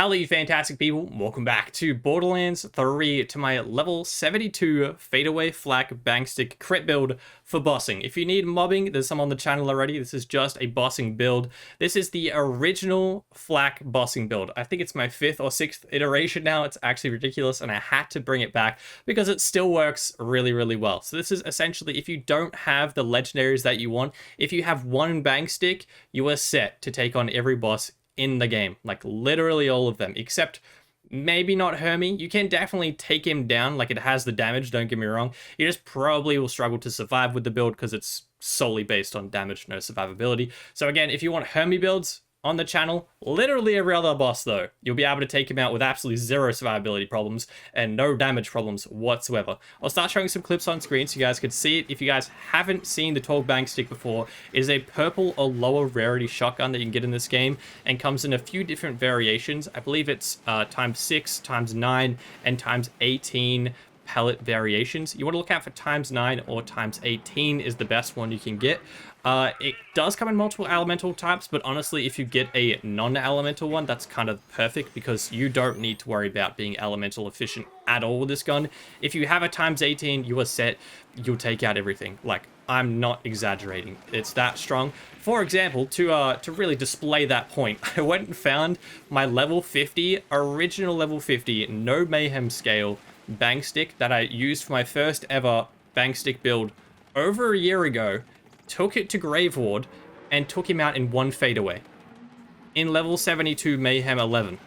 Hello, you fantastic people. Welcome back to Borderlands 3 to my level 72 fadeaway flak bangstick crit build for bossing. If you need mobbing, there's some on the channel already. This is just a bossing build. This is the original flak bossing build. I think it's my 5th or 6th iteration now. It's actually ridiculous, and I had to bring it back because it still works really, really well. So this is essentially, if you don't have the legendaries that you want, if you have one bangstick, you are set to take on every boss in the game, like literally all of them, except maybe not Hermie. You can definitely take him down, like it has the damage, don't get me wrong. You just probably will struggle to survive with the build because it's solely based on damage, no survivability. So again, if you want Hermie builds on the channel, literally every other boss though, you'll be able to take him out with absolutely zero survivability problems and no damage problems whatsoever. I'll start showing some clips on screen so you guys can see it. If you guys haven't seen the 12 bang stick before, it is a purple or lower rarity shotgun that you can get in this game and comes in a few different variations. I believe it's ×6, ×9, and ×18 pellet variations. You want to look out for ×9 or ×18 is the best one you can get. It does come in multiple elemental types, but honestly, if you get a non-elemental one, that's kind of perfect because you don't need to worry about being elemental efficient at all with this gun. If you have a ×18, you are set. You'll take out everything. Like, I'm not exaggerating. It's that strong. For example, to really display that point, I went and found my level 50, original level 50, no Mayhem scale bang stick that I used for my first ever bang stick build over a year ago. Took it to Grave Ward, and took him out in one fadeaway. In level 72 Mayhem 11.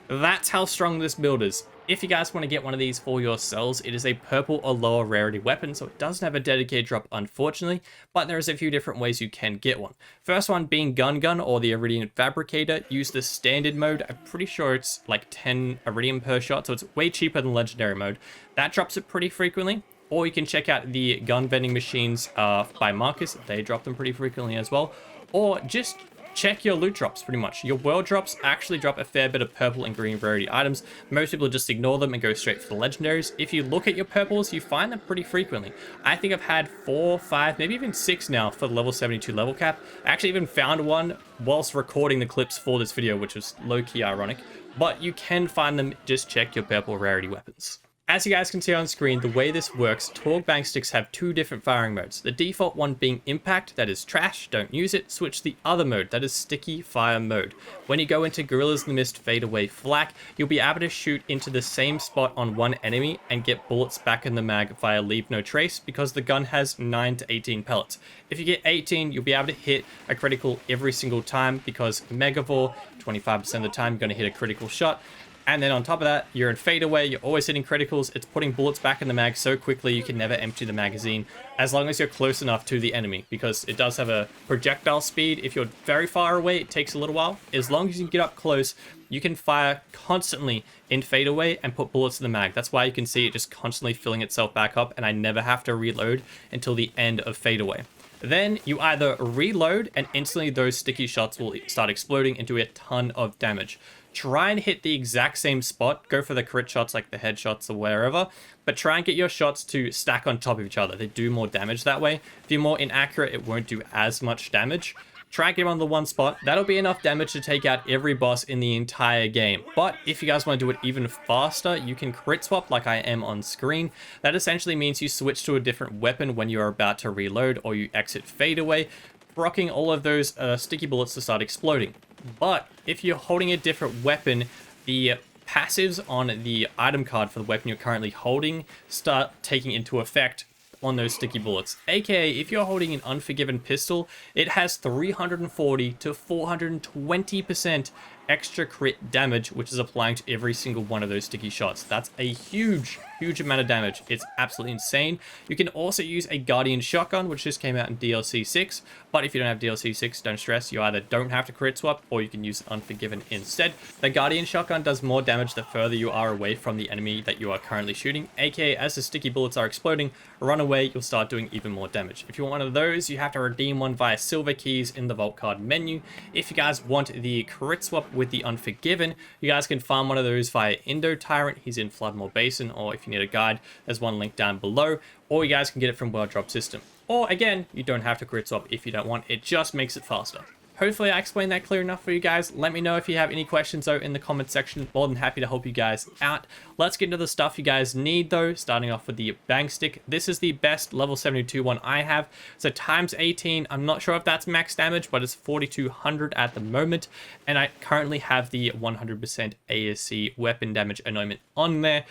That's how strong this build is. If you guys want to get one of these for yourselves, it is a purple or lower rarity weapon, so it doesn't have a dedicated drop, unfortunately, but there's a few different ways you can get one. First one being Gun or the Iridium Fabricator. Use the standard mode. I'm pretty sure it's like 10 Iridium per shot, so it's way cheaper than legendary mode. That drops it pretty frequently. Or you can check out the gun vending machines by Marcus. They drop them pretty frequently as well. Or just check your loot drops, pretty much. Your world drops actually drop a fair bit of purple and green rarity items. Most people just ignore them and go straight for the legendaries. If you look at your purples, you find them pretty frequently. I think I've had 4, 5, maybe even 6 now for the level 72 level cap. I actually even found one whilst recording the clips for this video, which was low-key ironic. But you can find them, just check your purple rarity weapons. As you guys can see on screen, the way this works, Torgue bang sticks have 2 different firing modes. The default one being impact, that is trash, don't use it. Switch the other mode, that is sticky fire mode. When you go into Gorillas in the Mist fadeaway flak, you'll be able to shoot into the same spot on one enemy and get bullets back in the mag via leave no trace because the gun has 9 to 18 pellets. If you get 18, you'll be able to hit a critical every single time because Megavore, 25% of the time you're going to hit a critical shot. And then on top of that, you're in fadeaway, you're always hitting criticals, it's putting bullets back in the mag so quickly you can never empty the magazine as long as you're close enough to the enemy, because it does have a projectile speed. If you're very far away, it takes a little while. As long as you can get up close, you can fire constantly in fadeaway and put bullets in the mag. That's why you can see it just constantly filling itself back up, and I never have to reload until the end of fadeaway. Then you either reload and instantly those sticky shots will start exploding and do a ton of damage. Try and hit the exact same spot. Go for the crit shots like the headshots or wherever, but try and get your shots to stack on top of each other. They do more damage that way. If you're more inaccurate, it won't do as much damage. Try and get them on the one spot. That'll be enough damage to take out every boss in the entire game. But if you guys want to do it even faster, you can crit swap like I am on screen. That essentially means you switch to a different weapon when you're about to reload or you exit fadeaway, rocking all of those sticky bullets to start exploding. But if you're holding a different weapon, the passives on the item card for the weapon you're currently holding start taking into effect on those sticky bullets. AKA, if you're holding an Unforgiven pistol, it has 340 to 420% extra crit damage, which is applying to every single one of those sticky shots. That's a huge amount of damage. It's absolutely insane. You can also use a Guardian shotgun, which just came out in DLC 6, but if you don't have DLC 6, don't stress. You either don't have to crit swap or you can use Unforgiven instead. The Guardian shotgun does more damage the further you are away from the enemy that you are currently shooting, aka as the sticky bullets are exploding, run away, you'll start doing even more damage. If you want one of those, you have to redeem one via silver keys in the vault card menu. If you guys want the crit swap with the Unforgiven, you guys can farm one of those via Indo Tyrant. He's in Floodmore Basin, or if you need a guide, there's one link down below, or you guys can get it from World Drop System. Or again, you don't have to crit swap if you don't want, it just makes it faster. Hopefully I explained that clear enough for you guys. Let me know if you have any questions though in the comment section. More than happy to help you guys out. Let's get into the stuff you guys need though, starting off with the bang stick. This is the best level 72 one I have. So times 18, I'm not sure if that's max damage, but it's 4200 at the moment. And I currently have the 100% ASC weapon damage anointment on there.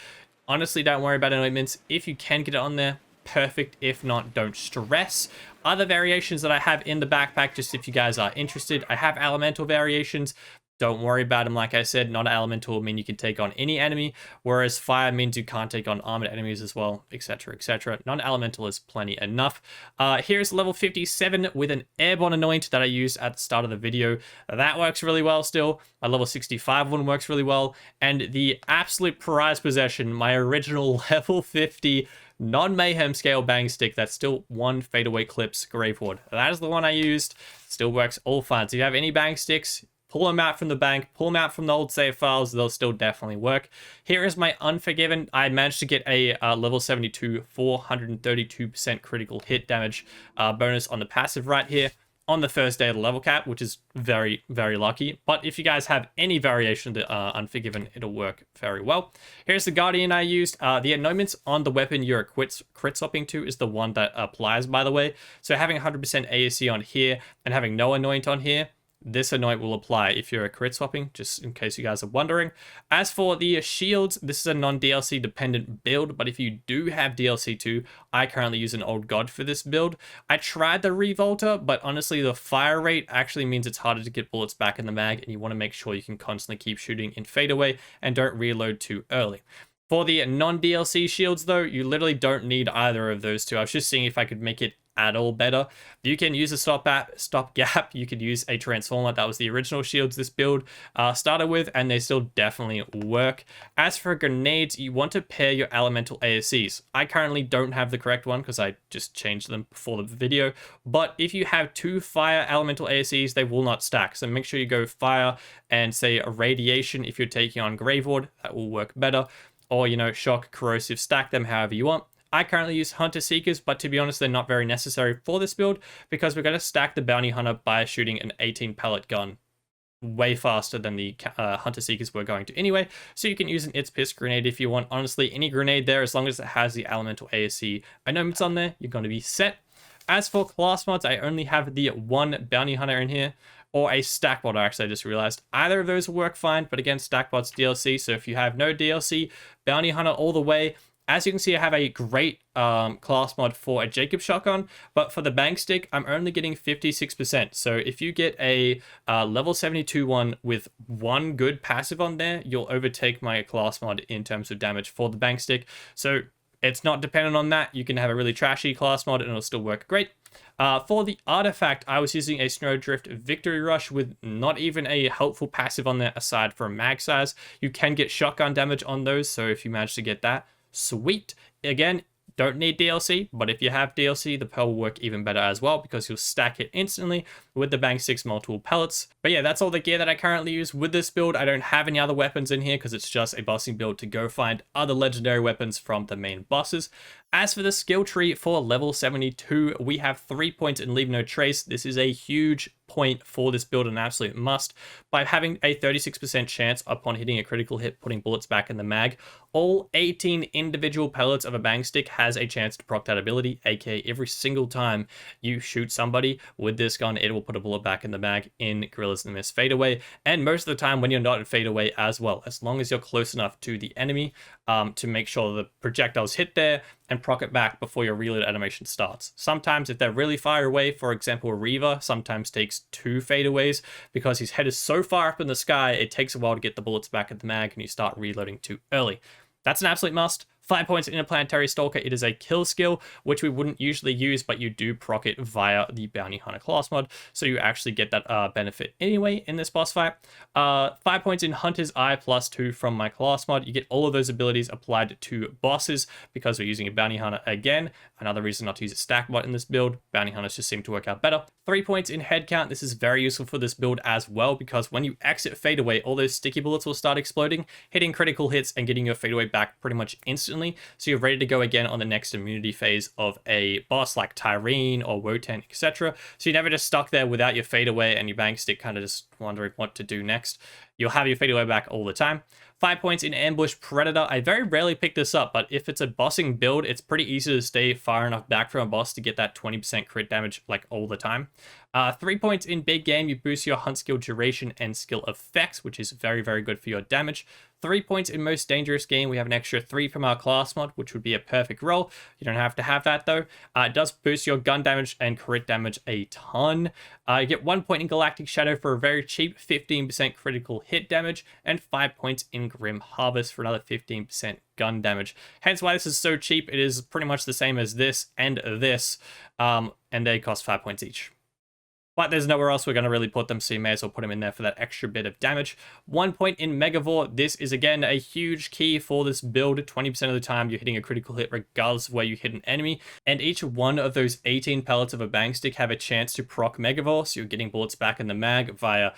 Honestly, don't worry about anointments. If you can get it on there, perfect. If not, don't stress. Other variations that I have in the backpack, just if you guys are interested, I have elemental variations. Don't worry about them. Like I said, not elemental will mean you can take on any enemy, whereas fire means you can't take on armored enemies as well, etc, etc. Non-elemental is plenty enough. Here's level 57 with an airborne anoint that I used at the start of the video. That works really well still. My level 65 one works really well. And the absolute prized possession, my original level 50 non-Mayhem scale bang stick that's still one fadeaway clips Graveward. That is the one I used. Still works all fine. So if you have any bang sticks, pull them out from the bank, pull them out from the old save files, they'll still definitely work. Here is my Unforgiven. I managed to get a level 72 432% critical hit damage bonus on the passive right here on the first day of the level cap, which is very, very lucky. But if you guys have any variation of the Unforgiven, it'll work very well. Here's the Guardian I used. The anointments on the weapon you're crit swapping to is the one that applies, by the way. So having 100% ASC on here and having no anoint on here, this anoint will apply if you're a crit swapping, just in case you guys are wondering. As for the shields, this is a non-DLC dependent build, but if you do have DLC too, I currently use an old god for this build. I tried the Revolter, but honestly the fire rate actually means it's harder to get bullets back in the mag, and you want to make sure you can constantly keep shooting in fadeaway and don't reload too early. For the non-DLC shields though, you literally don't need either of those two. I was just seeing if I could make it at all better. You can use a stopgap. You could use a transformer. That was the original shields this build started with, and they still definitely work. As for grenades, you want to pair your elemental ASCs. I currently don't have the correct one because I just changed them before the video, but if you have two fire elemental ASCs, they will not stack. So make sure you go fire and say a radiation if you're taking on Graveward. That will work better. Or, you know, shock, corrosive, stack them however you want. I currently use Hunter Seekers, but to be honest, they're not very necessary for this build because we're going to stack the Bounty Hunter by shooting an 18 pellet gun way faster than the Hunter Seekers were going to anyway. So you can use an It's Piss grenade if you want. Honestly, any grenade there, as long as it has the elemental ASC anointments on there, you're going to be set. As for class mods, I only have the one Bounty Hunter in here, or a stack mod, actually, I just realized. Either of those will work fine, but again, stack mod's DLC, so if you have no DLC, Bounty Hunter all the way. As you can see, I have a great class mod for a Jacob shotgun, but for the bang stick, I'm only getting 56%. So if you get a level 72 one with one good passive on there, you'll overtake my class mod in terms of damage for the bang stick. So it's not dependent on that. You can have a really trashy class mod and it'll still work great. For the artifact, I was using a Snowdrift Victory Rush with not even a helpful passive on there aside from mag size. You can get shotgun damage on those, so if you manage to get that, sweet. Again, don't need DLC, but if you have DLC, the Pearl will work even better as well because you'll stack it instantly with the Bang 6 multiple pellets. But yeah, that's all the gear that I currently use with this build. I don't have any other weapons in here because it's just a bossing build to go find other legendary weapons from the main bosses. As for the skill tree for level 72, we have 3 points in Leave No Trace. This is a huge point for this build, an absolute must. By having a 36% chance upon hitting a critical hit, putting bullets back in the mag, all 18 individual pellets of a bang stick has a chance to proc that ability, aka every single time you shoot somebody with this gun, it will put a bullet back in the mag in Gorillas in the Mist fadeaway, and most of the time when you're not in fadeaway as well, as long as you're close enough to the enemy to make sure the projectiles hit there and proc it back before your reload animation starts. Sometimes if they're really far away, for example, Reaver sometimes takes 2 fadeaways because his head is so far up in the sky, it takes a while to get the bullets back at the mag and you start reloading too early. That's an absolute must. 5 points in Interplanetary Stalker. It is a kill skill, which we wouldn't usually use, but you do proc it via the Bounty Hunter class mod, so you actually get that benefit anyway in this boss fight. 5 points in Hunter's Eye +2 from my class mod. You get all of those abilities applied to bosses because we're using a Bounty Hunter again. Another reason not to use a stack mod in this build. Bounty Hunters just seem to work out better. 3 points in Head Count. This is very useful for this build as well because when you exit fadeaway, all those sticky bullets will start exploding, hitting critical hits and getting your fadeaway back pretty much instantly. instantly, so you're ready to go again on the next immunity phase of a boss like Tyrene or Wotan, etc. So you're never just stuck there without your fadeaway and your bang stick kind of just wondering what to do next. You'll have your fadeaway back all the time. 5 points in Ambush Predator. I very rarely pick this up, but if it's a bossing build, it's pretty easy to stay far enough back from a boss to get that 20% crit damage like all the time. 3 points in Big Game. You boost your hunt skill duration and skill effects, which is very, very good for your damage. 3 points in Most Dangerous Game. We have an extra 3 from our class mod, which would be a perfect roll. You don't have to have that though. It does boost your gun damage and crit damage a ton. You get 1 point in Galactic Shadow for a very cheap 15% critical hit damage, and 5 points in Grim Harvest for another 15% gun damage. Hence why this is so cheap. It is pretty much the same as this and this, and they cost 5 points each. But there's nowhere else we're going to really put them, so you may as well put them in there for that extra bit of damage. 1 point in Megavore. This is, again, a huge key for this build. 20% of the time, you're hitting a critical hit regardless of where you hit an enemy. And each one of those 18 pellets of a bang stick have a chance to proc Megavore, so you're getting bullets back in the mag via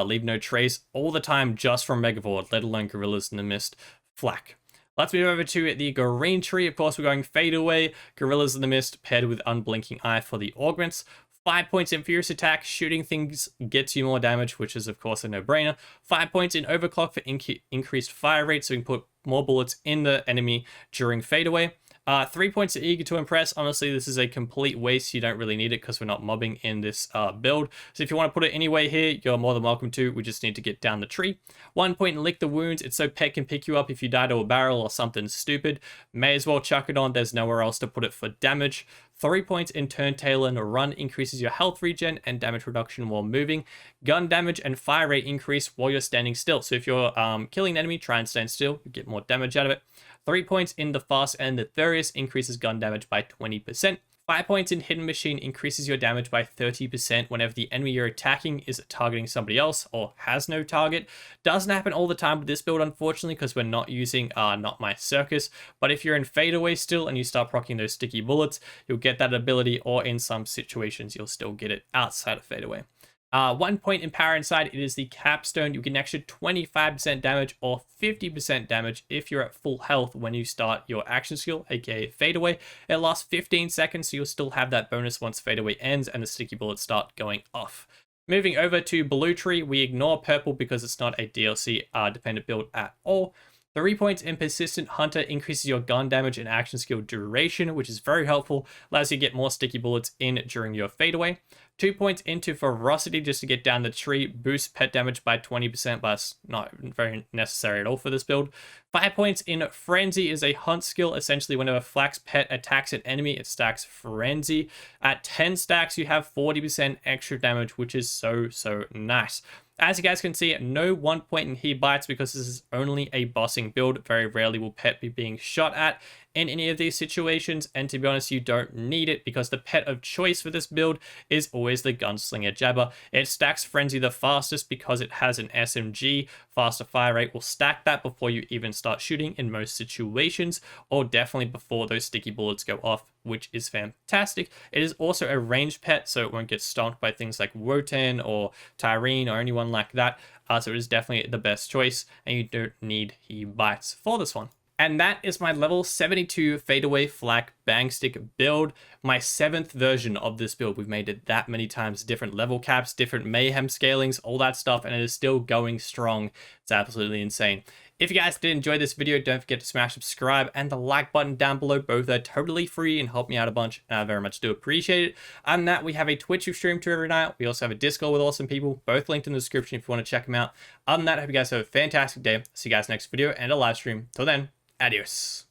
Leave No Trace all the time just from Megavore, let alone Gorillas in the Mist flak. Let's move over to the Green Tree. Of course, we're going Fadeaway, Gorillas in the Mist, paired with Unblinking Eye for the augments. 5 points in Fierce Attack. Shooting things gets you more damage, which is, of course, a no-brainer. 5 points in Overclock for increased fire rate, so you can put more bullets in the enemy during Fadeaway. 3 points to Eager to Impress. Honestly, this is a complete waste. You don't really need it because we're not mobbing in this build. So if you want to put it anyway here, you're more than welcome to. We just need to get down the tree. 1 point in Lick the Wounds. It's so Pet can pick you up if you die to a barrel or something stupid. May as well chuck it on. There's nowhere else to put it for damage. 3 points in Turntale and Run increases your health regen and damage reduction while moving. Gun damage and fire rate increase while you're standing still. So if you're killing an enemy, try and stand still. You get more damage out of it. 3 points in the Fast and the Furious increases gun damage by 20%. 5 points in Hidden Machine increases your damage by 30% whenever the enemy you're attacking is targeting somebody else or has no target. Doesn't happen all the time with this build, unfortunately, because we're not using Not My Circus. But if you're in Fadeaway still and you start proccing those sticky bullets, you'll get that ability, or in some situations, you'll still get it outside of Fadeaway. 1 point in Power Inside, it is the Capstone. You get an extra 25% damage or 50% damage if you're at full health when you start your action skill, aka Fadeaway. It lasts 15 seconds, so you'll still have that bonus once Fadeaway ends and the sticky bullets start going off. Moving over to Blue Tree, we ignore Purple because it's not a DLC dependent build at all. 3 points in Persistent Hunter increases your gun damage and action skill duration, which is very helpful. Allows you to get more sticky bullets in during your fadeaway. 2 points into Ferocity just to get down the tree, boosts pet damage by 20%, but it's not very necessary at all for this build. 5 points in Frenzy is a hunt skill. Essentially, whenever Flax Pet attacks an enemy, it stacks Frenzy. At 10 stacks, you have 40% extra damage, which is so nice. As you guys can see, no 1 point in He Bites because this is only a bossing build. Very rarely will pet be being shot at in any of these situations, and to be honest, you don't need it because the pet of choice for this build is always the Gunslinger Jabber. It stacks Frenzy the fastest because it has an SMG. Faster fire rate will stack that before you even start shooting in most situations, or definitely before those sticky bullets go off, which is fantastic. It is also a ranged pet, so it won't get stomped by things like Wotan or Tyrene or anyone like that. So it is definitely the best choice, and you don't need He Bites for this one. And that is my level 72 Fadeaway Flak Bang Stick build. My 7th version of this build. We've made it that many times. Different level caps, different Mayhem scalings, all that stuff, and it is still going strong. It's absolutely insane. If you guys did enjoy this video, don't forget to smash subscribe and the like button down below. Both are totally free and help me out a bunch, and I very much do appreciate it. Other than that, we have a Twitch we stream to every night. We also have a Discord with awesome people, both linked in the description if you want to check them out. Other than that, I hope you guys have a fantastic day. See you guys next video and a live stream. Till then, adios.